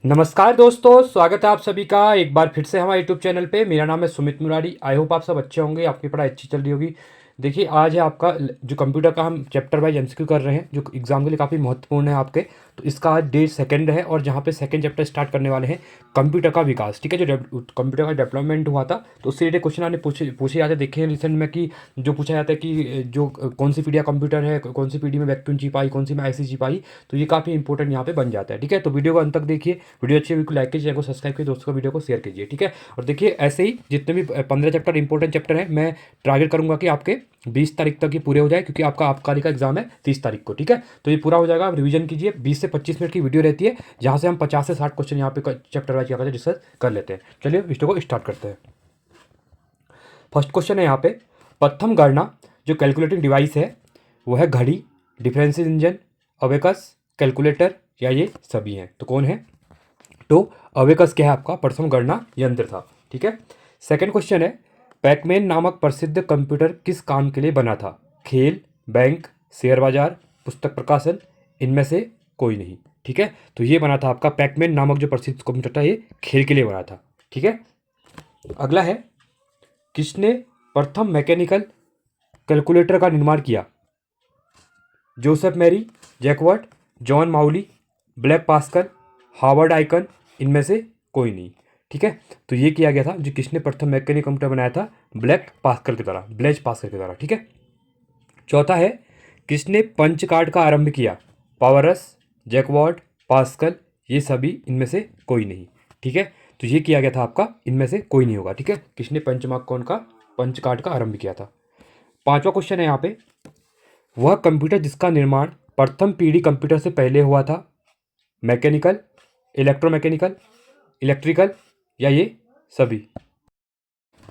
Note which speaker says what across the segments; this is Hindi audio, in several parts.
Speaker 1: नमस्कार दोस्तों, स्वागत है आप सभी का एक बार फिर से हमारे यूट्यूब चैनल पे। मेरा नाम है सुमित मुरारी। आई होप आप सब अच्छे होंगे, आपकी पढ़ाई अच्छी चल रही होगी। देखिए, आज है आपका जो कंप्यूटर का हम चैप्टर वाइज एमसीक्यू कर रहे हैं, जो एग्जाम के लिए काफ़ी महत्वपूर्ण है आपके। तो इसका आज डे सेकंड है और जहाँ पे सेकंड चैप्टर स्टार्ट करने वाले हैं कंप्यूटर का विकास। ठीक है, जो कंप्यूटर का डेवलपमेंट हुआ था तो उससे रिलेटेड क्वेश्चन आपने पूछे जाते देखे हैं रिसेंट में, कि जो पूछा जाता है कि जो कौन सी पीढ़ी का कंप्यूटर है, कौन सी पीढ़ी में वैक्यूम चिप आई, कौन सी में आईसी चिप आई। तो ये काफ़ी इंपॉर्टेंट यहाँ पे बन जाता है। ठीक है, तो वीडियो को अंत तक देखिए। वीडियो अच्छी बिल्कुल लाइक कीजिए, चैनल को सब्सक्राइब कीजिए, दोस्तों को वीडियो को शेयर कीजिए। ठीक है, और देखिए ऐसे ही जितने भी 15 चैप्टर इंपॉर्टेंट चैप्टर हैं, मैं टारगेट करूंगा कि आपके 20 तारीख तक ये पूरे हो जाए, क्योंकि आपका आबकारी का एग्जाम है 30 तारीख को। ठीक है, तो ये पूरा हो जाएगा। आप रिवीजन कीजिए। 20 से 25 मिनट की वीडियो रहती है, जहाँ से हम 50 से 60 क्वेश्चन यहाँ पे चैप्टर वाइज क्या करते हैं, डिस्कस कर लेते हैं। चलिए वीडियो को स्टार्ट करते हैं। फर्स्ट क्वेश्चन है यहाँ पे, प्रथम गणना जो कैलकुलेटिंग डिवाइस है वो है घड़ी, डिफरेंशियल इंजन, अबेकस, कैलकुलेटर, या ये सभी हैं। तो कौन है? तो अबेकस क्या है? आपका प्रथम गणना यंत्र था। ठीक है। सेकंड क्वेश्चन है, पैकमैन नामक प्रसिद्ध कंप्यूटर किस काम के लिए बना था? खेल, बैंक, शेयर बाजार, पुस्तक प्रकाशन, इनमें से कोई नहीं। ठीक है, तो ये बना था आपका पैकमैन नामक जो प्रसिद्ध कंप्यूटर था, ये खेल के लिए बना था। ठीक है। अगला है, किसने प्रथम मैकेनिकल कैलकुलेटर का निर्माण किया? Joseph Mary, जैकवर्ट, John Mauli, black pascal, Harvard icon, इनमें से कोई नहीं। ठीक है, तो ये किया गया था, जो किसने प्रथम मैकेनिकल कंप्यूटर बनाया था? ब्लेज पास्कल के द्वारा। ठीक है। चौथा है, किसने पंच कार्ड का आरंभ किया? पावरस, जैकवर्ट, पास्कल, ये सभी इनमें से कोई नहीं। ठीक है, तो ये किया गया था आपका, इनमें से कोई नहीं होगा। ठीक है, किसने पंच कार्ड का आरंभ किया था? पांचवा क्वेश्चन है यहाँ पे, वह कंप्यूटर जिसका निर्माण प्रथम पीढ़ी कंप्यूटर से पहले हुआ था? मैकेनिकल, इलेक्ट्रोमैकेनिकल, इलेक्ट्रिकल, या ये सभी?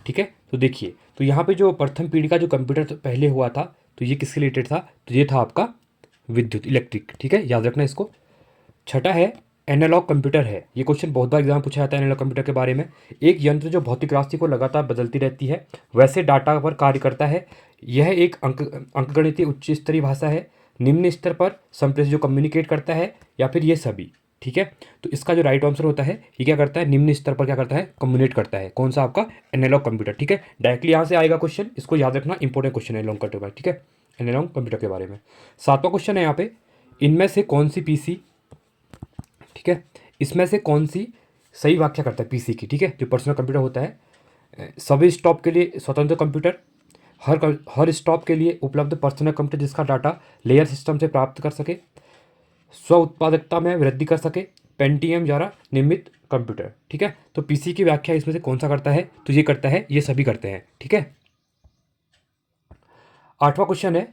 Speaker 1: ठीक है, तो देखिए, तो यहाँ पे जो प्रथम पीढ़ी का जो कंप्यूटर पहले हुआ था, तो ये किसके रिलेटेड था? तो ये था आपका विद्युत, इलेक्ट्रिक। ठीक है, याद रखना इसको। छठा है, एनालॉग कंप्यूटर है। ये क्वेश्चन बहुत बार एग्जाम पूछा जाता है एनालॉग कंप्यूटर के बारे में। एक यंत्र जो भौतिक राशि को लगातार बदलती रहती है, वैसे डाटा पर कार्य करता है। यह एक अंकगणितीय उच्च स्तरीय भाषा है। निम्न स्तर पर संप्रेषक जो कम्युनिकेट करता है, या फिर ये सभी? ठीक है, तो इसका जो राइट आंसर होता है, ये क्या करता है? निम्न स्तर पर क्या करता है? कम्युनिकेट करता है। कौन सा? आपका एनालॉग कंप्यूटर। ठीक है, डायरेक्टली यहाँ से आएगा क्वेश्चन, इसको याद रखना, इंपॉर्टेंट क्वेश्चन है एनालॉग कंप्यूटर। ठीक है, एनालॉग कंप्यूटर के बारे में। सातवां क्वेश्चन है यहाँ पे, इनमें से कौन सी पीसी, ठीक है, इसमें से कौन सी सही व्याख्या करता है पीसी की? ठीक है, जो पर्सनल कंप्यूटर होता है, सभी स्टॉप के लिए स्वतंत्र कंप्यूटर, हर स्टॉप के लिए उपलब्ध पर्सनल कंप्यूटर जिसका डाटा लेयर सिस्टम से प्राप्त कर सके, स्व उत्पादकता में वृद्धि कर सके, पेंटियम द्वारा निर्मित कंप्यूटर। ठीक है, तो पीसी की व्याख्या इसमें से कौन सा करता है? तो ये करता है, ये सभी करते हैं। ठीक है। आठवां क्वेश्चन है,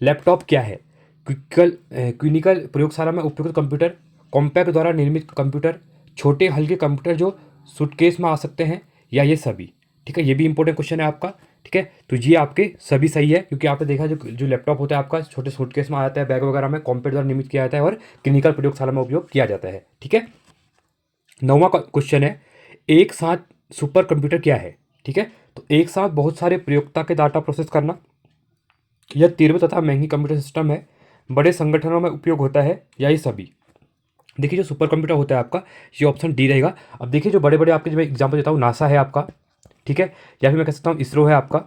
Speaker 1: लैपटॉप क्या है? क्लिनिकल प्रयोगशाला में उपयुक्त कंप्यूटर, कॉम्पैक्ट द्वारा निर्मित कंप्यूटर, छोटे हल्के कंप्यूटर जो सूटकेस में आ सकते हैं, या ये सभी? ठीक है, ये भी इंपॉर्टेंट क्वेश्चन है आपका। ठीक है, तो ये आपके सभी सही है, क्योंकि आपने देखा जो जो लैपटॉप होता है आपका, छोटे सूटकेस में आ जाता है, बैग वगैरह में कॉम्पैक्ट द्वारा निर्मित किया जाता है और क्लिनिकल प्रयोगशाला में उपयोग किया जाता है। ठीक है। नौवां क्वेश्चन है, एक साथ सुपर कंप्यूटर क्या है? ठीक है, तो एक साथ बहुत सारे प्रयोक्ता के डाटा प्रोसेस करना, यह तीव्र तथा महंगी कंप्यूटर सिस्टम है, बड़े संगठनों में उपयोग होता है, या ये सभी? देखिए, जो सुपर कंप्यूटर होता है आपका, ये ऑप्शन डी रहेगा। अब देखिए, जो बड़े बड़े आपके, जो मैं एग्जाम्पल देता हूँ, नासा है आपका, ठीक है, या फिर मैं कह सकता हूँ इसरो है आपका।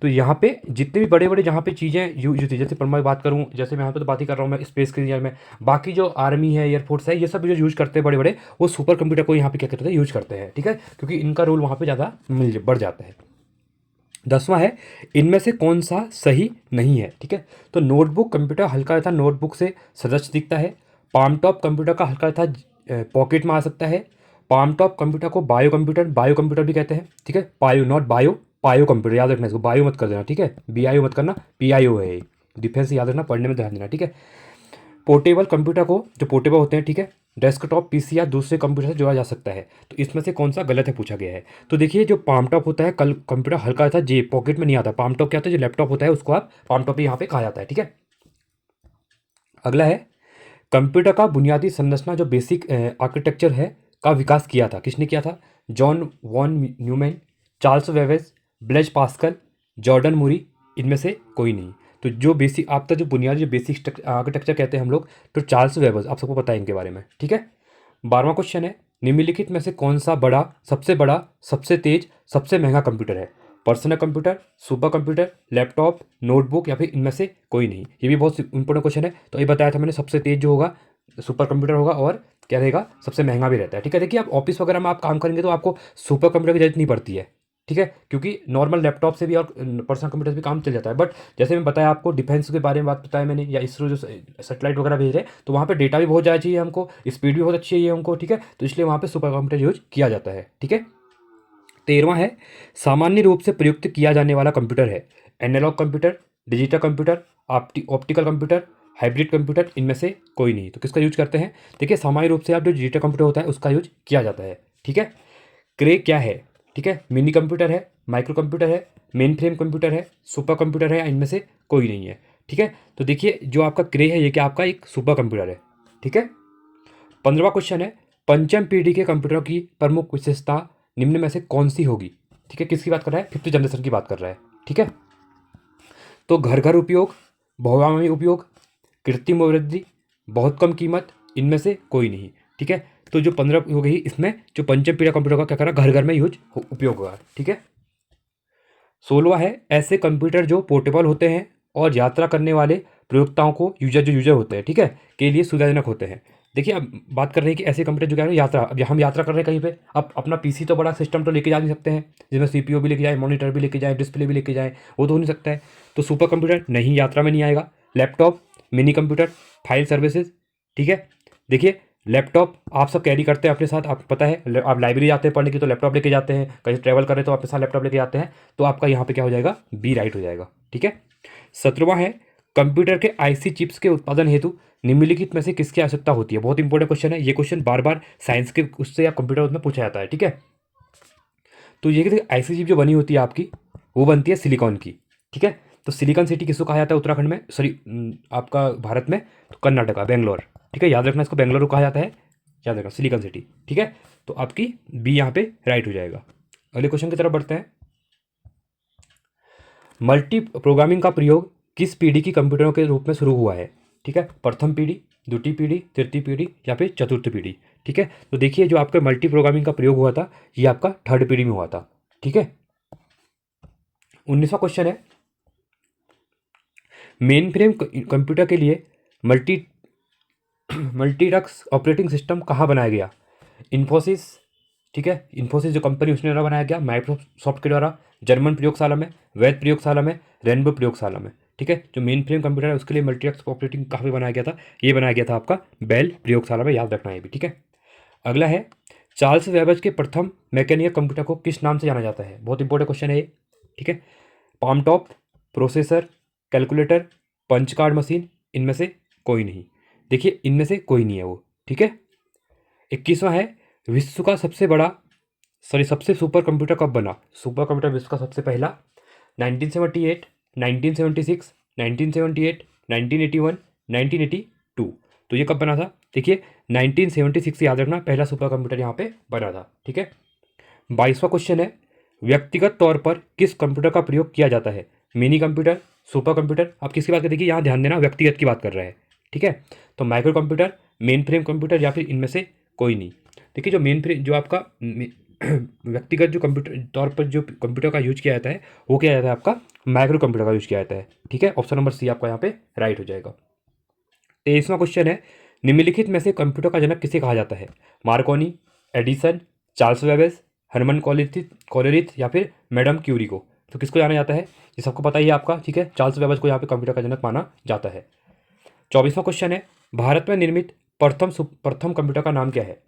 Speaker 1: तो यहाँ पे जितने भी बड़े बड़े जहाँ पे चीज़ें यूज होती है, जैसे पर मैं बात करूँ, जैसे मैं यहाँ पे तो बात ही कर रहा हूँ मैं स्पेस के इंजीनियर में, बाकी जो आर्मी है, एयरफोर्स है, ये सब जो यूज करते हैं बड़े बड़े, वो सुपर कंप्यूटर को यहाँ पे क्या करते हैं? यूज करते हैं। ठीक है, क्योंकि इनका रोल वहाँ पे ज़्यादा बढ़ जाता है। 10वां है, इनमें से कौन सा सही नहीं है? ठीक है, तो नोटबुक कंप्यूटर हल्का तथा नोटबुक से सदृश दिखता है। पाम टॉप कंप्यूटर का हल्का तथा पॉकेट में आ सकता है। पाम टॉप कंप्यूटर को बायो कंप्यूटर भी कहते हैं। ठीक है, पायो नॉट बायो, पायो कंप्यूटर, याद रखना इसको, बायो मत कर देना। ठीक है, BIO मत करना, PIO है। डिफेंस याद रखना, पढ़ने में ध्यान देना। ठीक है। पोर्टेबल कंप्यूटर को, जो पोर्टेबल होते हैं, ठीक है, डेस्कटॉप PC या दूसरे कंप्यूटर से जोड़ा जा सकता है। तो इसमें से कौन सा गलत है, पूछा गया है। तो देखिए, जो पाम टॉप होता है, कल कंप्यूटर हल्का था, जे पॉकेट में नहीं आता। पाम टॉप क्या होता है? जो लैपटॉप होता है उसको आप पाम टॉप यहाँ पे कहा जाता है। ठीक है। अगला है, कंप्यूटर का बुनियादी संरचना जो बेसिक आर्किटेक्चर है का विकास किया था, किसने किया था? John von Neumann, Charles Babbage, Blaise Pascal, Jordan Murray, इनमें से कोई नहीं। तो जो बेसिक आपका जो बुनियादी जो बेसिक आर्किटेक्चर कहते हैं हम लोग, तो चार्ल्स वेवेज, आप सबको पता है इनके बारे में। ठीक है। 12वां क्वेश्चन है, निम्नलिखित में से कौन सा बड़ा, सबसे तेज, सबसे महंगा कंप्यूटर है? Personal computer, super computer, laptop, notebook या फिर इनमें से कोई नहीं। ये भी बहुत इंपॉर्टेंट क्वेश्चन है। तो ये बताया था मैंने, सबसे तेज जो होगा सुपर कंप्यूटर होगा और क्या रहेगा, सबसे महंगा भी रहता है। ठीक है, देखिए आप ऑफिस वगैरह में आप काम करेंगे तो आपको सुपर कंप्यूटर की जरूरत नहीं पड़ती है। ठीक है, क्योंकि नॉर्मल लैपटॉप से भी और पर्सनल कंप्यूटर से भी काम चल जाता है। बट जैसे मैं बताया आपको, डिफेंस के बारे में बात बताया मैंने, या इसरो जो सेटेलाइट वगैरह भेज रहे हैं, तो वहाँ पे डेटा भी बहुत ज़्यादा चाहिए हमको, स्पीड भी बहुत अच्छी चाहिए हमको। ठीक है, तो इसलिए वहाँ पे सुपर कंप्यूटर यूज किया जाता है। ठीक है, 13वां है, सामान्य रूप से प्रयुक्त किया जाने वाला कंप्यूटर है? Analogue computer, digital computer, optical computer, hybrid computer, इनमें से कोई नहीं। तो किसका यूज करते हैं? देखिए सामान्य रूप से आप जो डिजिटल कंप्यूटर होता है उसका यूज किया जाता है। ठीक है, क्रे क्या है? ठीक है, मिनी कंप्यूटर है, माइक्रो कंप्यूटर है, मेन फ्रेम कंप्यूटर है, सुपर कंप्यूटर है, या इनमें से कोई नहीं है। ठीक है, तो देखिए जो आपका क्रे है ये क्या आपका एक सुपर कंप्यूटर है। ठीक है, 15वां क्वेश्चन है, पंचम पीढ़ी के कंप्यूटर की प्रमुख विशेषता निम्न में से कौन सी होगी? ठीक है, किसकी बात कर रहा है? 5th जनरेशन की बात कर रहा है। ठीक है, तो घर घर उपयोग, बहुआयामी उपयोग, कृत्रिम वृद्धि, बहुत कम कीमत, इनमें से कोई नहीं। ठीक है, तो जो 15 हो गई, इसमें जो पंचम पीढ़ी कंप्यूटर का क्या करा, घर घर में यूज उपयोग होगा। ठीक है, 16वां है, ऐसे कंप्यूटर जो पोर्टेबल होते हैं और यात्रा करने वाले प्रयोक्ताओं को यूजर होते हैं, ठीक है, के लिए सुविधाजनक होते हैं। देखिए अब बात कर रहे हैं कि ऐसे कंप्यूटर जो क्या है यात्रा, अब हम यात्रा कर रहे हैं कहीं पे, अब अपना पीसी तो बड़ा सिस्टम तो लेके जा नहीं सकते हैं, जिसमें सीपीयू भी लेके जाए, मॉनिटर भी लेके जाए, डिस्प्ले भी लेके जाए, वो तो हो नहीं सकता है। तो सुपर कंप्यूटर नहीं, यात्रा में नहीं आएगा। Laptop, mini computer, file services. ठीक है, देखिए लैपटॉप आप सब कैरी करते हैं अपने साथ, आपको पता है, आप लाइब्रेरी जाते हैं पढ़ने की तो लैपटॉप लेके जाते हैं, कहीं ट्रैवल करें तो अपने साथ लैपटॉप लेके जाते हैं, तो आपका यहाँ पे क्या हो जाएगा, बी राइट हो जाएगा। ठीक है, 17वां है, कंप्यूटर के आईसी चिप्स के उत्पादन हेतु निम्नलिखित में से किसकी आवश्यकता होती है? बहुत इंपॉर्टेंट क्वेश्चन है ये, क्वेश्चन बार बार साइंस के उससे या कंप्यूटर उसमें पूछा जाता है। ठीक है, तो ये आईसी चिप जो बनी होती है आपकी, वो बनती है सिलिकॉन की। ठीक है, तो सिलिकॉन सिटी किसको कहा जाता है उत्तराखंड में, सॉरी आपका भारत में, तो कर्नाटका, बेंगलोर। ठीक है, याद रखना इसको, बेंगलुरु कहा जाता है, याद रखना सिलिकॉन सिटी। ठीक है, तो आपकी बी यहाँ पे राइट हो जाएगा। अगले क्वेश्चन की तरफ बढ़ते हैं। मल्टी प्रोग्रामिंग का प्रयोग किस पीढ़ी की कंप्यूटरों के रूप में शुरू हुआ है? ठीक है, प्रथम पीढ़ी, द्वितीय पीढ़ी, तृतीय पीढ़ी या फिर चतुर्थ पीढ़ी? ठीक है, तो देखिए जो आपका मल्टी प्रोग्रामिंग का प्रयोग हुआ था ये आपका थर्ड पीढ़ी में हुआ था। ठीक है, 19वां क्वेश्चन है, मेन फ्रेम कंप्यूटर के लिए मल्टी मल्टीडक्स ऑपरेटिंग सिस्टम कहाँ बनाया गया? इन्फोसिस। ठीक है, इन्फोसिस जो कंपनी उसने द्वारा बनाया गया, माइक्रोसॉफ्ट के द्वारा, जर्मन प्रयोगशाला में, वैध प्रयोगशाला में, रेनबो प्रयोगशाला में। ठीक है, जो मेन फ्रेम कंप्यूटर है उसके लिए मल्टीडक्स ऑपरेटिंग कहाँ पे बनाया गया था? ये बनाया गया था आपका बेल प्रयोगशाला में, याद रखना है भी। ठीक है, अगला है, चार्ल्स वेबेज के प्रथम मैकेनिकल कंप्यूटर को किस नाम से जाना जाता है? बहुत इंपॉर्टेंट क्वेश्चन है ये। ठीक है, palm top, processor, calculator, punch card machine, इनमें से कोई नहीं। देखिए इनमें से कोई नहीं है वो। ठीक है, 21वां है, विश्व का सबसे बड़ा, सॉरी सबसे सुपर कंप्यूटर कब बना? सुपर कंप्यूटर विश्व का सबसे पहला 1978, 1976, 1978, 1981, 1982। तो ये कब बना था? देखिए 1976 याद रखना, पहला सुपर कंप्यूटर यहाँ पे बना था। ठीक है, 22वां क्वेश्चन है, व्यक्तिगत तौर पर किस कंप्यूटर का प्रयोग किया जाता है? मिनी कंप्यूटर, सुपर कंप्यूटर, आप किसकी बात कर, देखिए यहाँ ध्यान देना, व्यक्तिगत की बात कर रहे हैं। ठीक है, तो micro computer, main frame computer या फिर इनमें से कोई नहीं। देखिए जो मेन फ्रेम जो आपका व्यक्तिगत जो कंप्यूटर तौर पर जो कंप्यूटर का यूज किया जाता है वो क्या जाता है आपका माइक्रो कंप्यूटर का यूज किया जाता है। ठीक है, ऑप्शन नंबर सी आपका यहाँ पे राइट हो जाएगा। 23वां क्वेश्चन है, निम्नलिखित में से कंप्यूटर का जनक किसे कहा जाता है? मार्कोनी, एडिसन, चार्ल्स वेबेज, हरमन कॉलेरिथ या फिर मैडम क्यूरी को? तो किसको जाना जाता है? ये सबको पता ही है आपका। ठीक है, चार्ल्स वेबेज को यहाँ पे कंप्यूटर का जनक माना जाता है। 24वां क्वेश्चन है, भारत में निर्मित प्रथम कंप्यूटर का नाम क्या है?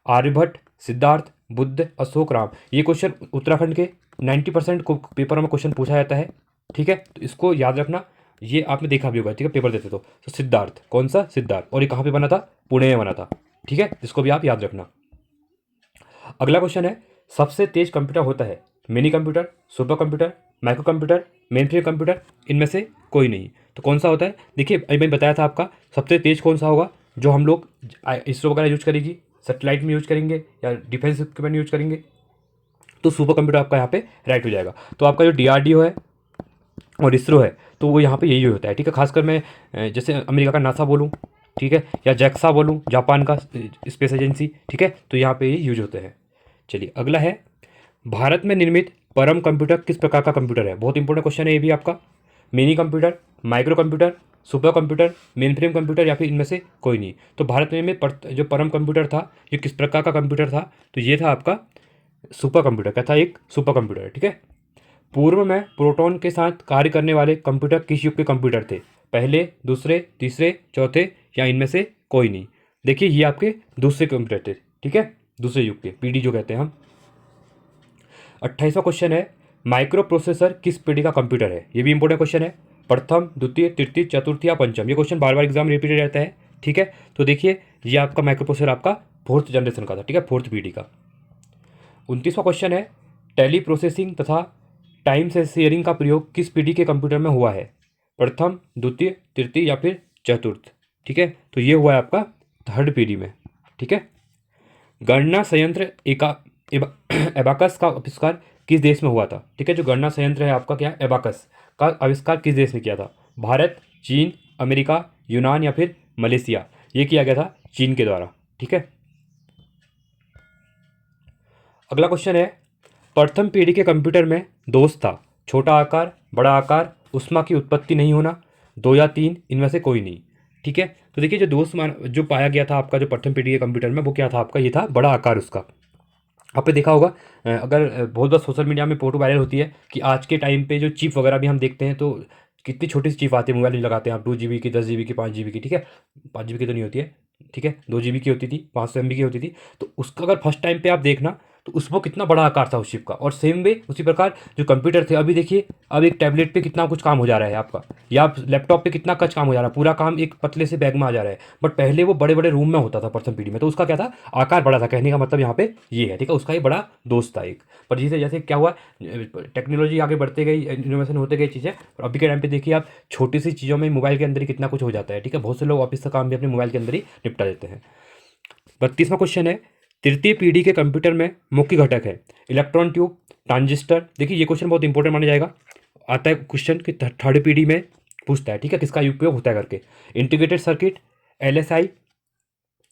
Speaker 1: आर्यभट्ट, सिद्धार्थ, बुद्ध, अशोक, राम। ये क्वेश्चन उत्तराखंड के 90% को पेपरों में क्वेश्चन पूछा जाता है। ठीक है, तो इसको याद रखना, ये आपने देखा भी होगा। ठीक है, पेपर देते तो सिद्धार्थ, कौन सा सिद्धार्थ, और ये कहाँ पे बना था? पुणे में बना था। ठीक है, इसको भी आप याद रखना। अगला क्वेश्चन है, सबसे तेज कंप्यूटर होता है? Mini computer, super computer, micro computer, main frame computer, इनमें से कोई नहीं। तो कौन सा होता है? देखिए अभी मैंने बताया था आपका, सबसे तेज कौन सा होगा, जो हम लोग इसरो वगैरह यूज करेगी, सेटेलाइट में यूज करेंगे या डिफेंस इक्विपमेंट यूज करेंगे, तो सुपर कंप्यूटर आपका यहाँ पे राइट हो जाएगा। तो आपका जो डीआरडीओ है और इसरो है तो वो यहाँ पे यही होता है। ठीक है, खासकर मैं जैसे अमेरिका का नासा बोलूँ ठीक है, या जैक्सा बोलूँ जापान का स्पेस एजेंसी, ठीक है, तो यहाँ पे ये यूज होते हैं। चलिए अगला है, भारत में निर्मित परम कंप्यूटर किस प्रकार का कंप्यूटर है? बहुत इंपॉर्टेंट क्वेश्चन है ये भी आपका। Mini computer, micro computer, super computer, main frame computer या फिर इनमें से कोई नहीं। तो भारत में जो परम कंप्यूटर था ये किस प्रकार का कंप्यूटर था? तो ये था आपका सुपर कंप्यूटर। क्या था? एक सुपर कंप्यूटर, ठीक है। पूर्व में प्रोटॉन के साथ कार्य करने वाले कंप्यूटर किस युग के कंप्यूटर थे? पहले, दूसरे, तीसरे, चौथे या इनमें से कोई नहीं? देखिए ये आपके दूसरे कंप्यूटर थे, ठीक है, दूसरे युग के, पीडी जो कहते हैं हम। 28वां क्वेश्चन है, माइक्रो प्रोसेसर किस पीढ़ी का कंप्यूटर है? ये भी इंपॉर्टेंट क्वेश्चन है। प्रथम, द्वितीय, तृतीय, चतुर्थ या पंचम? ये क्वेश्चन बार बार एग्जाम रिपीटेड रहता है, ठीक है। तो देखिए ये आपका माइक्रो प्रोसेसर आपका फोर्थ जनरेशन का था, ठीक है, फोर्थ पीढ़ी का। 29वां क्वेश्चन है, टेली प्रोसेसिंग तथा टाइम से शेयरिंग का प्रयोग किस पीढ़ी के कंप्यूटर में हुआ है? प्रथम, द्वितीय, तृतीय या फिर चतुर्थ? ठीक है, तो ये हुआ है आपका थर्ड पीढ़ी में, ठीक है। गणना संयंत्र एबाकस का आविष्कार किस देश में हुआ था? ठीक है, जो गणना संयंत्र है आपका क्या, एबाकस का आविष्कार किस देश ने किया था? भारत, चीन, अमेरिका, यूनान या फिर मलेशिया? ये किया गया था चीन के द्वारा, ठीक है। अगला क्वेश्चन है, प्रथम पीढ़ी के कंप्यूटर में दोष था छोटा आकार, बड़ा आकार, ऊष्मा की उत्पत्ति नहीं होना, दो या तीन, इनमें से कोई नहीं, ठीक है। तो देखिए जो जो पाया गया था आपका जो प्रथम पीढ़ी के कंप्यूटर में, वो क्या था आपका, ये था बड़ा आकार उसका। आपने देखा होगा अगर बहुत बार सोशल मीडिया में फोटो वायरल होती है कि आज के टाइम पे जो चिप वगैरह भी हम देखते हैं तो कितनी छोटी सी चिप आती है, मोबाइल में लगाते हैं आप, 2 GB की, 10 GB की, 5 GB की, ठीक है, 5 GB की तो नहीं होती है, ठीक है, 2 GB की होती थी, 500 MB की होती थी। तो उसका अगर फर्स्ट टाइम पे आप देखना तो उसमें कितना बड़ा आकार था उस चिप का। और सेम वे उसी प्रकार जो कंप्यूटर थे, अभी देखिए अब एक टैबलेट पे कितना कुछ काम हो जा रहा है आपका, या आप लैपटॉप पे कितना कुछ काम हो जा रहा है, पूरा काम एक पतले से बैग में आ जा रहा है। बट पहले वो बड़े बड़े रूम में होता था प्रथम पीढ़ी में, तो उसका क्या था, आकार बड़ा था। कहने का मतलब यहाँ पे ये है, ठीक है, उसका ये बड़ा दोस्त था एक। पर जैसे जैसे क्या हुआ, टेक्नोलॉजी आगे बढ़ते गई, इनोवेशन होते गई चीज़ें, और अभी के टाइम पे देखिए आप छोटी सी चीज़ों में मोबाइल के अंदर ही कितना कुछ हो जाता है, ठीक है। बहुत से लोग ऑफिस का काम भी अपने मोबाइल के अंदर ही निपटा देते हैं। 32वां क्वेश्चन है, तृतीय पीढ़ी के कंप्यूटर में मुख्य घटक है इलेक्ट्रॉन ट्यूब, ट्रांजिस्टर। देखिए ये क्वेश्चन बहुत इंपॉर्टेंट माना जाएगा, आता है क्वेश्चन कि थर्ड पीढ़ी में पूछता है, ठीक है, किसका उपयोग होता है करके। इंटीग्रेटेड सर्किट, LSI,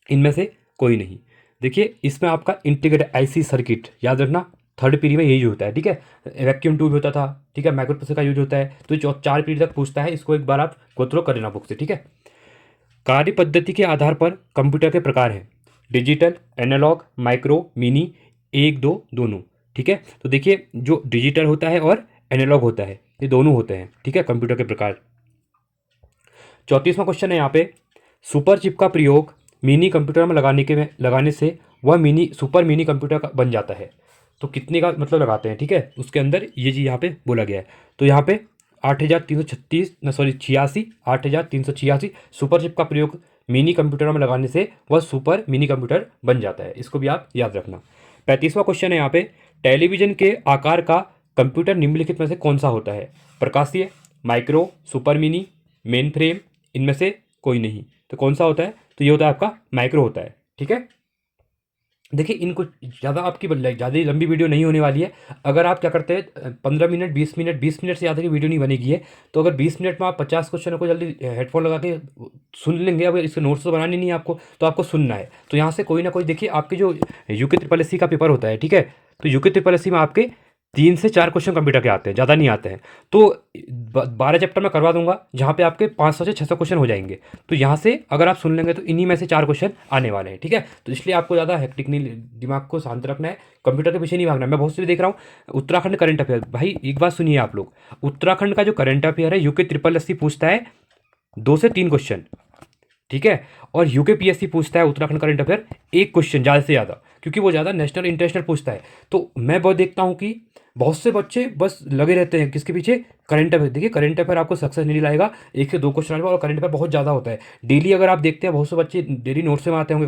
Speaker 1: इनमें से कोई नहीं। देखिए इसमें आपका इंटीग्रेटेड IC सर्किट याद रखना, थर्ड पीढ़ी में यही होता है, ठीक है। वैक्यूम ट्यूब होता था, ठीक है, माइक्रो प्रोसेसर का यूज होता है। तो जो 4 पीढ़ी तक पूछता है, इसको एक बार आप गो थ्रू कर लेना बुक से, ठीक है। कार्य पद्धति के आधार पर कंप्यूटर के प्रकार हैं डिजिटल, एनालॉग, माइक्रो, मिनी, एक, दो, दोनों, ठीक है। तो देखिए जो डिजिटल होता है और एनालॉग होता है, ये दोनों होते हैं, ठीक है, कंप्यूटर के प्रकार। 34वां क्वेश्चन है यहाँ पे, सुपर चिप का प्रयोग मिनी कंप्यूटर में लगाने से वह सुपर मिनी कंप्यूटर का बन जाता है। तो कितने का मतलब लगाते हैं, ठीक है, उसके अंदर ये चीज़ यहाँ पे बोला गया है। तो यहाँ पे 8386 सुपर चिप का प्रयोग मिनी कंप्यूटर में लगाने से वह सुपर मिनी कंप्यूटर बन जाता है। इसको भी आप याद रखना। 35वां क्वेश्चन है यहाँ पे, टेलीविजन के आकार का कंप्यूटर निम्नलिखित में से कौन सा होता है? प्रकाशीय, micro, super mini, main frame, इनमें से कोई नहीं। तो कौन सा होता है? तो ये होता है आपका माइक्रो होता है, ठीक है। देखिए इनको ज़्यादा आपकी ज़्यादा लंबी वीडियो नहीं होने वाली है। अगर आप क्या करते हैं 15 मिनट 20 मिनट 20 मिनट से ज़्यादा की वीडियो नहीं बनेगी है, तो अगर 20 मिनट में आप 50 क्वेश्चन को जल्दी हेडफोन लगा के सुन लेंगे, अगर इसके नोट्स तो बनाने नहीं है आपको, तो आपको सुनना है। तो यहाँ से कोई ना कोई देखिए आपके जो यूके ट्रिपल एस सी का पेपर होता है, ठीक है, तो यूके ट्रिपल एस सी में आपके 3 से 4 क्वेश्चन कंप्यूटर के आते हैं, ज़्यादा नहीं आते हैं। तो 12 चैप्टर मैं करवा दूंगा जहाँ पे आपके 500 से 600 क्वेश्चन हो जाएंगे। तो यहाँ से अगर आप सुन लेंगे तो इन्हीं में से 4 क्वेश्चन आने वाले हैं, ठीक है। तो इसलिए आपको ज़्यादा हेक्टिक नहीं, दिमाग को शांत रखना है, कंप्यूटर के पीछे नहीं भागना है। मैं बहुत से देख रहा हूँ उत्तराखंड करंट अफेयर, भाई एक बात सुनिए आप लोग, उत्तराखंड का जो करंट अफेयर है यूके ट्रिपल एस सी पूछता है 2 से 3 क्वेश्चन, ठीक है, और यूके पीएससी पूछता है उत्तराखंड करंट अफेयर 1 क्वेश्चन ज़्यादा से ज़्यादा, क्योंकि वो ज़्यादा नेशनल इंटरनेशनल पूछता है। तो मैं बहुत देखता हूँ कि बहुत से बच्चे बस लगे रहते हैं किसके पीछे, करंट अफेयर। देखिए करंट अफेयर आपको सक्सेस नहीं लाएगा, 1 से 2 क्वेश्चन आएगा, और करंट अफेयर बहुत ज़्यादा होता है। डेली अगर आप देखते हैं बहुत से बच्चे डेली नोट्स में आते होंगे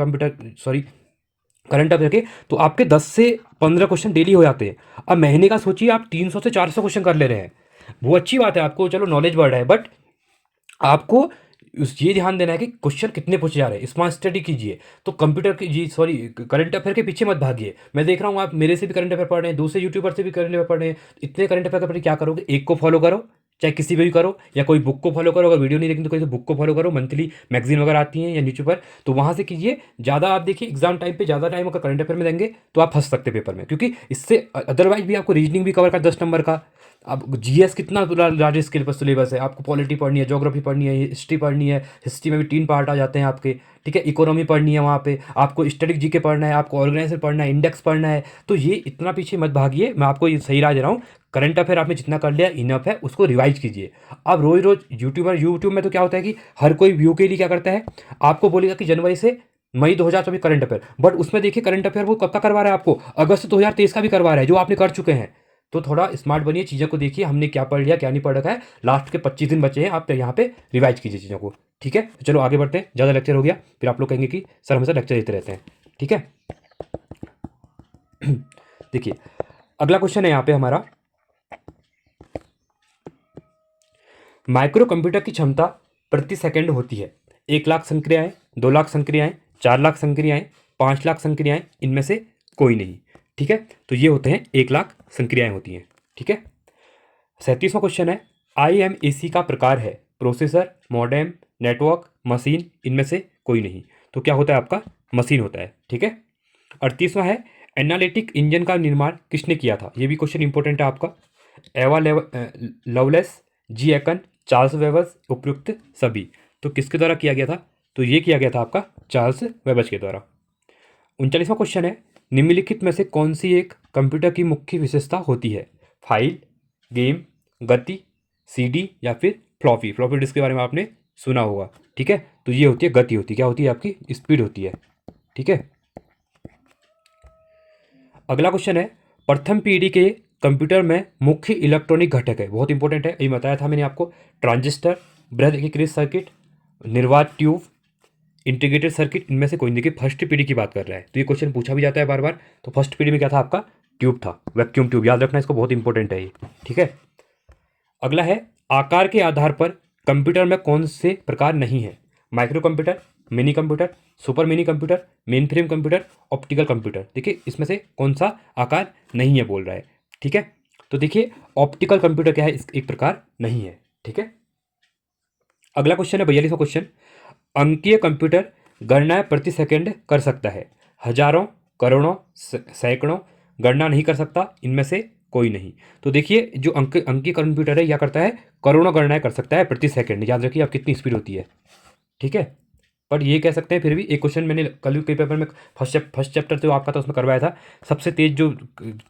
Speaker 1: करंट अफेयर के, तो आपके 10 से 15 क्वेश्चन डेली हो जाते हैं। अब महीने का सोचिए आप 300 से 400 क्वेश्चन कर ले रहे हैं, वो अच्छी बात है, आपको चलो नॉलेज बढ़ रहा है, बट आपको ये ध्यान देना है कि क्वेश्चन कितने पूछे जा रहे हैं, स्मार्ट स्टडी कीजिए। तो कंप्यूटर की करंट अफेयर के पीछे मत भागिए। मैं देख रहा हूँ आप मेरे से भी करंट अफेयर पढ़ रहे हैं, दूसरे यूट्यूबर से भी करंट अफेयर पढ़ रहे हैं, इतने करंट अफेयर का क्या करोगे, एक को फॉलो करो, चाहे किसी पे भी करो, या कोई बुक को फॉलो करो, अगर वीडियो नहीं देखनी तो कोई बुक को फॉलो करो, मंथली मैगजीन वगैरह आती हैं या न्यूज़पेपर, तो वहाँ से कीजिए। ज़्यादा आप देखिए एग्जाम टाइम पे ज़्यादा टाइम अगर करंट अफेयर में देंगे तो आप फंस सकते हैं पेपर में, क्योंकि इससे अदरवाइज भी आपको रीजनिंग भी कवर का 10 नंबर का। अब जीएस कितना लार्ज स्केल पर सिलेबस है, आपको पॉलिटी पढ़नी है, ज्योग्राफी पढ़नी है, हिस्ट्री पढ़नी है, हिस्ट्री में भी 3 पार्ट आ जाते हैं आपके, ठीक है। इकोनॉमी पढ़नी है, वहाँ पे आपको स्टैटिक जीके पढ़ना है, आपको ऑर्गेनाइजर पढ़ना है, इंडेक्स पढ़ना है। तो ये इतना पीछे मत भागिए, मैं आपको ये सही राय दे रहा हूँ। करंट अफेयर आपने जितना कर लिया इनफ है, उसको रिवाइज कीजिए। अब रोज रोज यूट्यूब में तो क्या होता है कि हर कोई व्यू के लिए क्या करता है, आपको बोलेगा कि जनवरी से मई 2024 करंट अफेयर, बट उसमें देखिए करंट अफेयर वो कब का करवा रहा है आपको, अगस्त 2023 का भी करवा रहा है, जो आपने कर चुके हैं। तो थोड़ा स्मार्ट बनिए, चीज़ों को देखिए, हमने क्या पढ़ लिया क्या नहीं पढ़ रखा है, लास्ट के 25 दिन बचे हैं, आप यहाँ पे रिवाइज कीजिए चीज़ों को, ठीक है। तो चलो आगे बढ़ते हैं, ज़्यादा लेक्चर हो गया, फिर आप लोग कहेंगे कि सर हमेशा लेक्चर देते रहते हैं, ठीक है। देखिए अगला क्वेश्चन है यहाँ पे हमारा, माइक्रो कंप्यूटर की क्षमता प्रति सेकंड होती है 1 लाख संक्रियाएं, 2 लाख संक्रियाएं, 4 लाख संक्रियाएं, 5 लाख संक्रियाएं, इनमें से कोई नहीं, ठीक है। तो ये होते हैं 1 लाख संक्रियाएं होती हैं, ठीक है। 37वां क्वेश्चन है, IMAC का प्रकार है प्रोसेसर, मॉडेम, नेटवर्क, मशीन, इनमें से कोई नहीं। तो क्या होता है आपका, मशीन होता है, ठीक है। 38वां है, एनालिटिक इंजन का निर्माण किसने किया था। ये भी क्वेश्चन इंपॉर्टेंट है आपका। एवा लवलेस, जी एकन, चार्ल्स वेबर्स, उपयुक्त सभी। तो किसके द्वारा किया गया था, तो ये किया गया था आपका चार्ल्स वेबर्स के द्वारा। 39वां क्वेश्चन है, निम्नलिखित में से कौन सी एक कंप्यूटर की मुख्य विशेषता होती है, फाइल, गेम, गति, सीडी या फिर फ्लॉपी। फ्लॉपी डिस्क के बारे में आपने सुना होगा, ठीक है। तो ये होती है गति, होती है क्या होती है आपकी, स्पीड होती है, ठीक है। अगला क्वेश्चन है, प्रथम पीढ़ी के कंप्यूटर में मुख्य इलेक्ट्रॉनिक घटक है, बहुत इंपॉर्टेंट है, ये बताया था मैंने आपको, ट्रांजिस्टर, बृहद एकीकृत सर्किट, निर्वात ट्यूब, इंटीग्रेटेड सर्किट, इनमें से कोई नहीं। देखिए फर्स्ट पीढ़ी की बात कर रहा है, तो ये क्वेश्चन पूछा भी जाता है बार बार। तो फर्स्ट पीढ़ी में क्या था आपका, ट्यूब था, वैक्यूम ट्यूब, याद रखना इसको, बहुत इंपॉर्टेंट है ये, ठीक है। अगला है, आकार के आधार पर कंप्यूटर में कौन से प्रकार नहीं है, micro computer, mini computer, super mini computer, main frame computer, optical computer. देखिए इसमें से कौन सा आकार नहीं है बोल रहा है, ठीक है। तो देखिए ऑप्टिकल कंप्यूटर क्या है, इस एक प्रकार नहीं है, ठीक है। अगला क्वेश्चन है 42वां क्वेश्चन, अंकीय कंप्यूटर गणनाएं प्रति सेकंड कर सकता है, हजारों, करोड़ों, सैकड़ों, गणना नहीं कर सकता, इनमें से कोई नहीं। तो देखिए जो अंकीय कंप्यूटर है क्या करता है, करोड़ों गणनाएं कर सकता है प्रति सेकंड, याद रखिए आप कितनी स्पीड होती है, ठीक है। बट ये कह सकते हैं फिर भी, एक क्वेश्चन मैंने कल के पेपर में फर्स्ट चैप्टर जो आपका था उसमें करवाया था, सबसे तेज जो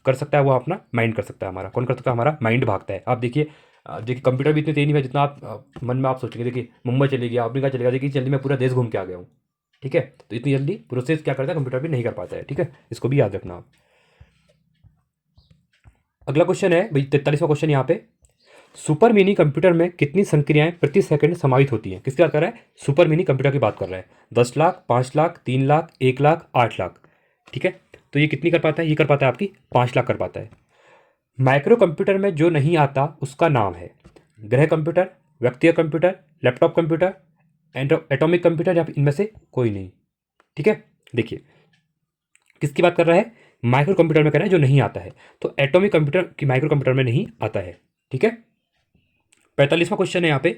Speaker 1: कर सकता है वो अपना माइंड कर सकता है, हमारा कौन कर सकता है, हमारा माइंड भागता है। आप देखिए देखिए कंप्यूटर भी इतनी तेज नहीं है जितना आप मन में आप सोचेंगे। देखिए मुंबई चले गया, अमेरिका चले गया, देखिए जल्दी मैं पूरा देश घूम के आ गया हूँ, ठीक है। तो इतनी जल्दी प्रोसेस क्या करता है कंप्यूटर भी नहीं कर पाता है, ठीक है, इसको भी याद रखना आप। अगला क्वेश्चन है भाई 43वां क्वेश्चन यहाँ पे, सुपर मिनी कंप्यूटर में कितनी संक्रियाएं प्रति सेकंड समाहित होती हैं। किसकी बात कर रहा है, सुपर मिनी कंप्यूटर की बात कर रहा है। 10 लाख, 5 लाख, 3 लाख, 1 लाख, 8 लाख, ठीक है। तो ये कितनी कर पाता है, ये कर पाता है आपकी 5 लाख कर पाता है। माइक्रो कंप्यूटर में जो नहीं आता उसका नाम है गृह कंप्यूटर, व्यक्तिगत computer, laptop computer, atomic computer, या फिर इनमें से कोई नहीं, ठीक है। देखिए किसकी बात कर रहा है, माइक्रो कंप्यूटर में कह रहा है जो नहीं आता है, तो एटॉमिक कंप्यूटर की माइक्रो कंप्यूटर में नहीं आता है, ठीक है। 45वां क्वेश्चन है यहाँ पे,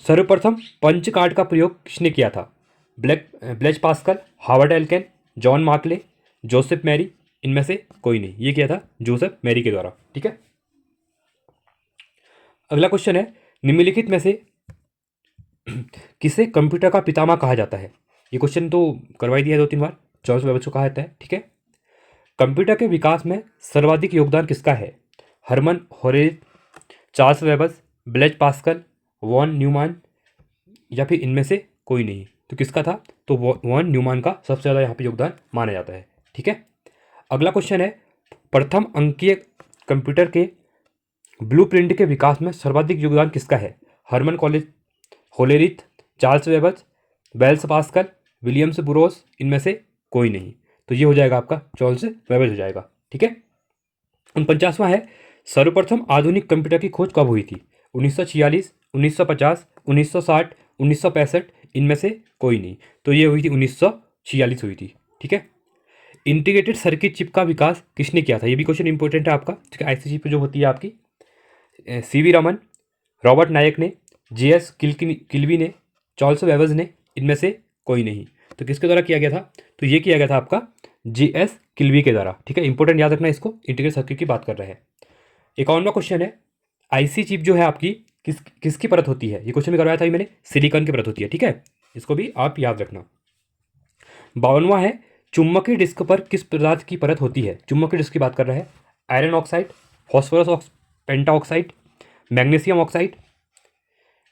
Speaker 1: सर्वप्रथम पंच कार्ड का प्रयोग किसने किया था, Blaise Pascal, Harvard Aiken, John Mauchly, Joseph Marie, इनमें से कोई नहीं। ये किया था जोसेफ मैरी के द्वारा, ठीक है। अगला क्वेश्चन है, निम्नलिखित में से किसे कंप्यूटर का पितामह कहा जाता है। ये क्वेश्चन तो करवाई दिया है 2-3 बार, चार्ल्स वेबर्स को कहा जाता है, ठीक है। कंप्यूटर के विकास में सर्वाधिक योगदान किसका है, Herman Hollerith, Charles Babbage, Blaise Pascal, von Neumann, या फिर इनमें से कोई नहीं। तो किसका था, तो वॉन न्यूमान का सबसे ज़्यादा यहाँ पे योगदान माना जाता है, ठीक है। अगला क्वेश्चन है, प्रथम अंकीय कंप्यूटर के ब्लूप्रिंट के विकास में सर्वाधिक योगदान किसका है, हरमन कॉलेज Hollerith, Charles Babbage, Blaise Pascal, Williams Burroughs, इनमें से कोई नहीं। तो ये हो जाएगा आपका चार्ल्स वेबर्स हो जाएगा, ठीक है। 49वां है, सर्वप्रथम आधुनिक कंप्यूटर की खोज कब हुई थी, 1946, 1950, 1960, 1965, इनमें से कोई नहीं। तो ये हुई थी 1946 हुई थी, ठीक है। इंटीग्रेटेड सर्किट चिप का विकास किसने किया था, ये भी क्वेश्चन इंपॉर्टेंट है आपका, ठीक है। आईसी चिप जो होती है आपकी, सीवी रमन, रॉबर्ट नायक ने, J.S. किल्वी ने, चार्ल्स बेबेज ने, इनमें से कोई नहीं। तो किसके द्वारा किया गया था? तो ये किया गया था आपका J.S. किल्वी के द्वारा। ठीक है, इंपॉर्टेंट याद रखना इसको, इंटीग्रेटेड सर्किट की बात कर रहे हैं। 51वां क्वेश्चन है, आईसी चिप जो है आपकी किसकी परत होती है? ये क्वेश्चन भी करवाया था मैंने, सिलिकॉन की परत होती है। ठीक है, इसको भी आप याद रखना। 52वां है, चुंबकीय डिस्क पर किस पदार्थ की परत होती है? चुंबकीय डिस्क की बात कर रहे हैं। Iron oxide, phosphorus pentoxide, magnesium oxide,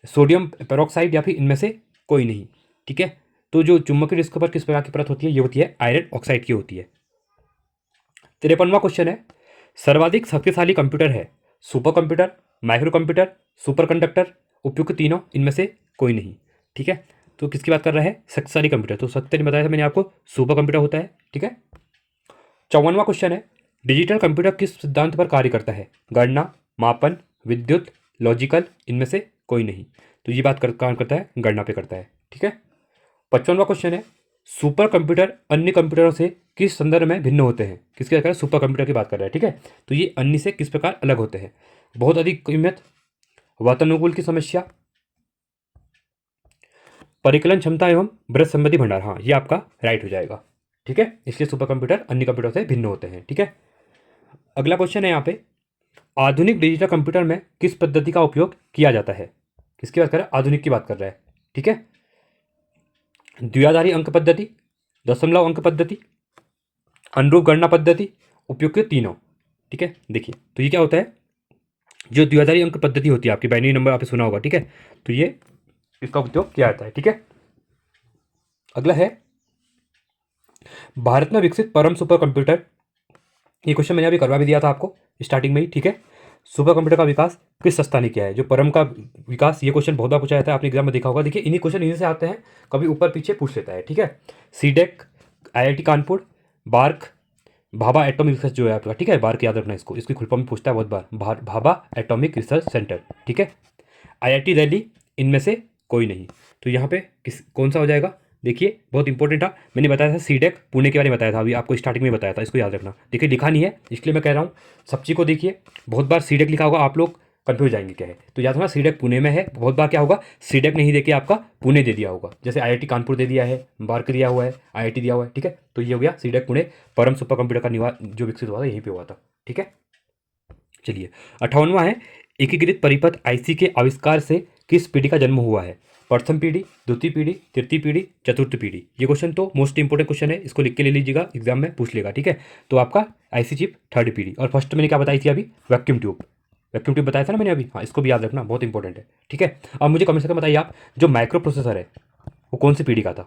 Speaker 1: sodium peroxide, या फिर इनमें से कोई नहीं। ठीक है, तो जो चुंबकीय डिस्क पर किस प्रकार की परत होती है? ये होती है आयरन ऑक्साइड की होती है। 53वां क्वेश्चन है, सर्वाधिक शक्तिशाली कंप्यूटर है? Super computer, micro computer, super conductor, उपयुक्त तीनों, इनमें से कोई नहीं। ठीक है, तो किसकी बात कर रहे हैं? शक्तिशाली कंप्यूटर। तो सत्य ने बताया था मैंने आपको, सुपर कंप्यूटर होता है। ठीक है, 54वां क्वेश्चन है, डिजिटल कंप्यूटर किस सिद्धांत पर कार्य करता है? गणना, मापन, विद्युत, लॉजिकल, इनमें से कोई नहीं। तो ये बात काम करता है, गणना पे करता है। ठीक है, 55वां क्वेश्चन है, सुपर कंप्यूटर अन्य कंप्यूटरों से किस संदर्भ में भिन्न होते हैं? किसकी बात कर रहे हैं? सुपर कंप्यूटर की बात कर रहे हैं। ठीक है, तो ये अन्य से किस प्रकार अलग होते हैं? बहुत अधिक कीमत, वातानुकूल की समस्या, परिकलन क्षमता एवं बृहत संपत्ति भंडार। हाँ, ये आपका राइट हो जाएगा। ठीक है, इसलिए सुपर कंप्यूटर अन्य कंप्यूटर से भिन्न होते हैं। ठीक है, अगला क्वेश्चन है यहाँ पे, आधुनिक डिजिटल कंप्यूटर में किस पद्धति का उपयोग किया जाता है? किसकी बात कर रहे हैं? आधुनिक की बात कर रहे हैं। ठीक है, द्विआधारी अंक पद्धति, दशमलव अंक पद्धति, अनुरूप गणना पद्धति, उपयुक्त तीनों। ठीक है, देखिए तो ये क्या होता है, जो द्विआधारी अंक पद्धति होती है आपकी, बाइनरी नंबर आपने सुना होगा। ठीक है, तो ये इसका उपयोग किया जाता है। ठीक है, अगला है, भारत में विकसित परम सुपर कंप्यूटर। ये क्वेश्चन मैंने अभी करवा भी दिया था आपको स्टार्टिंग में ही। ठीक है, सुपर कंप्यूटर का विकास किस संस्था ने किया है? जो परम का विकास, ये क्वेश्चन बहुत बार पूछा जाता है, आपने एग्जाम में देखा होगा। देखिए इन्हीं क्वेश्चन इन्हीं से आते हैं, कभी ऊपर पीछे पूछ लेता है। ठीक है, CDAC, IIT Kanpur, BARC, Bhabha atomic research जो है आपका। ठीक है, बार्क याद रखना इसको, इसकी फुल फॉर्म पूछता है बहुत बार, भाभा एटॉमिक रिसर्च सेंटर। ठीक है, IIT दिल्ली, इनमें से कोई नहीं। तो यहाँ पे कौन सा हो जाएगा? देखिए बहुत इंपॉर्टेंट था, मैंने बताया था सीडेक पुणे के बारे में बताया था, अभी आपको स्टार्टिंग में बताया था, इसको याद रखना। देखिए लिखा नहीं है इसलिए मैं कह रहा हूँ, सब चीज़ को देखिए, बहुत बार सीडेक लिखा होगा, आप लोग कंफ्यूज जाएंगे क्या है। तो याद रखना सीडेक पुणे में है, बहुत बार क्या होगा, सीडेक नहीं देके आपका पुणे दे दिया होगा, जैसे IIT कानपुर दे दिया है, बार्क दिया हुआ है, IIT दिया हुआ है। ठीक है, तो ये हो गया सीडेक पुणे, परम सुपर कंप्यूटर का जो विकसित हुआ था यहीं पर हुआ था। ठीक है, चलिए 58वां है, एकीकृत परिपथ IC के आविष्कार से किस पीढ़ी का जन्म हुआ है? प्रथम पीढ़ी, द्वितीय पीढ़ी, तृतीय पीढ़ी, चतुर्थ पीढ़ी। ये क्वेश्चन तो मोस्ट इंपोर्टेंट क्वेश्चन है, इसको लिख के ले लीजिएगा, एग्जाम में पूछ लेगा। ठीक है, तो आपका IC चिप थर्ड पीढ़ी, और फर्स्ट मैंने क्या बताई थी अभी? Vacuum tube. वैक्यूम ट्यूब बताया था ना मैंने अभी। हाँ, इसको भी याद रखना, बहुत इंपॉर्टेंट है। ठीक है, अब मुझे कम से कम बताइए आप, जो माइक्रो प्रोसेसर है वो कौन सी पीढ़ी का था?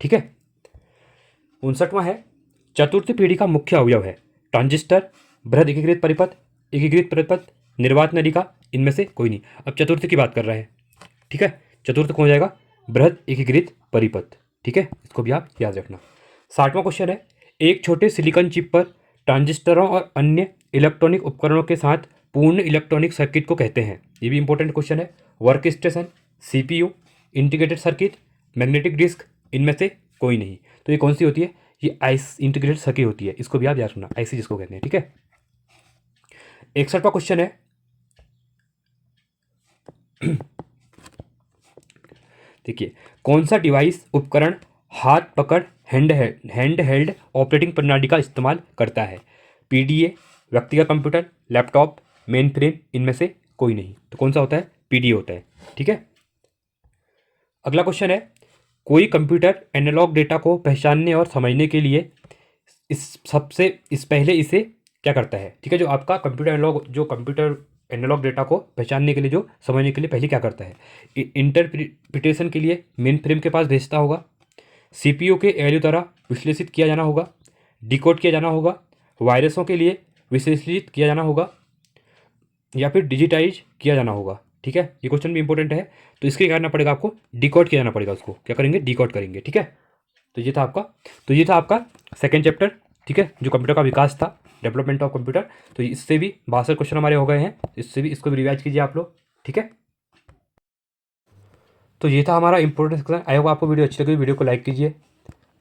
Speaker 1: ठीक है, 59वां है, चतुर्थ पीढ़ी का मुख्य अवयव है? ट्रांजिस्टर, बृहद एकीकृत परिपथ, एकीकृत परिपथ, निर्वात नलिका, इनमें से कोई नहीं। अब चतुर्थ की बात कर रहे हैं। ठीक है, चतुर्थ कौन हो जाएगा? बृहद एकीकृत परिपथ। ठीक है, इसको भी आप याद रखना। 60वां क्वेश्चन है, एक छोटे सिलिकॉन चिप पर ट्रांजिस्टरों और अन्य इलेक्ट्रॉनिक उपकरणों के साथ पूर्ण इलेक्ट्रॉनिक सर्किट को कहते हैं? ये भी इंपॉर्टेंट क्वेश्चन है। Work station, CPU, integrated circuit, magnetic disk, इनमें से कोई नहीं। तो ये कौन सी होती है? ये आईसी इंटीग्रेटेड सर्किट होती है, इसको भी आप याद रखना, IC जिसको कहते हैं। ठीक है, 61वां क्वेश्चन है, देखिए कौन सा डिवाइस उपकरण हाथ पकड़ हैंड हेल्ड ऑपरेटिंग प्रणाली का इस्तेमाल करता है? PDA, व्यक्तिगत कंप्यूटर, लैपटॉप, मेन फ्रेम, इनमें से कोई नहीं। तो कौन सा होता है? PDA होता है। ठीक है, अगला क्वेश्चन है, कोई कंप्यूटर एनालॉग डेटा को पहचानने और समझने के लिए इस पहले इसे क्या करता है? ठीक है, जो आपका कंप्यूटर एनालॉग डेटा को पहचानने के लिए, जो समझने के लिए पहले क्या करता है? इंटरप्रिटेशन के लिए मेन फ्रेम के पास भेजता होगा, CPU के वैल्यू द्वारा विश्लेषित किया जाना होगा, डिकोड किया जाना होगा, वायरसों के लिए विश्लेषित किया जाना होगा, या फिर डिजिटाइज किया जाना होगा। ठीक है, ये क्वेश्चन भी इंपॉर्टेंट है, तो इसके करना पड़ेगा आपको, डिकोड किया जाना पड़ेगा, उसको क्या करेंगे? डिकोड करेंगे। ठीक है, तो ये था आपका सेकेंड चैप्टर। ठीक है, जो कंप्यूटर का विकास था, डेवलपमेंट ऑफ कंप्यूटर। तो इससे भी 62 क्वेश्चन हमारे हो गए हैं, इसको भी रिवाइज कीजिए आप लोग। ठीक है, तो ये था हमारा इंपॉर्टेंट सेक्शन। आई होप आपको वीडियो अच्छी लगी, वीडियो को लाइक कीजिए,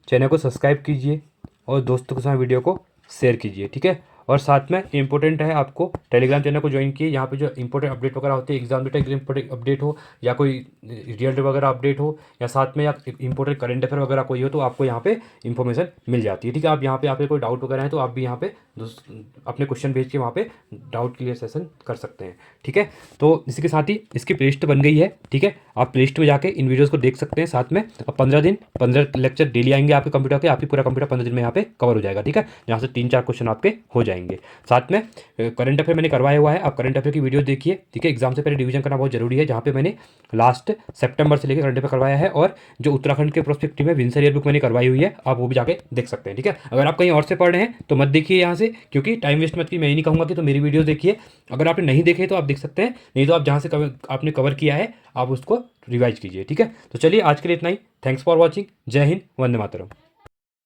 Speaker 1: चैनल को सब्सक्राइब कीजिए और दोस्तों के साथ वीडियो को शेयर कीजिए। ठीक है, और साथ में इंपॉर्टेंट है आपको टेलीग्राम चैनल को ज्वाइन किए। यहाँ पे जो इंपॉर्टेंट अपडेट वगैरह होते हैं, एग्जाम डेटा इंपॉर्टेंट अपडेट हो या कोई रिजल्ट वगैरह अपडेट हो या साथ में या इंपॉर्टेंट करंट अफेयर वगैरह कोई हो, तो आपको यहाँ पे इन्फॉर्मेशन मिल जाती है। ठीक है, आप यहाँ पे कोई डाउट वगैरह है तो आप भी यहाँ पे अपने क्वेश्चन भेज के वहाँ पे डाउट क्लियर सेशन कर सकते हैं। ठीक है, तो इसी के साथ ही इसकी प्ले लिस्ट बन गई है। ठीक है, आप प्ले लिस्ट में जाके इन वीडियोस को देख सकते हैं। साथ में अब 15 लेक्चर डेली आएंगे आपके कंप्यूटर के, आपकी पूरा कंप्यूटर 15 दिन में यहाँ पे कवर हो जाएगा। ठीक है, जहाँ से 3-4 क्वेश्चन आपके हो जाएंगे। साथ में करंट अफेयर मैंने करवाया हुआ है, आप करंट अफेयर की वीडियो देखिए। ठीक है, एग्जाम से पहले रिवीजन करना बहुत जरूरी है, जहाँ पे मैंने लास्ट सितंबर से लेकर करंट अफेयर करवाया है और जो उत्तराखंड के प्रोस्पेक्टिव में विंसर ईयर बुक मैंने करवाई हुई है, आप वो भी जाके देख सकते हैं। ठीक है, अगर आप कहीं और से पढ़ रहे हैं तो मत देखिए यहाँ से, क्योंकि टाइम वेस्ट मत की। मैं ही नहीं कहूँगा कि तो मेरी वीडियो देखिए, अगर आपने नहीं देखे तो आप देख सकते हैं, नहीं तो आप जहाँ से आपने कवर किया है आप उसको रिवाइज कीजिए। ठीक है, तो चलिए आज के लिए इतना ही। Thanks for watching. जय हिंद, वंदे मातरम।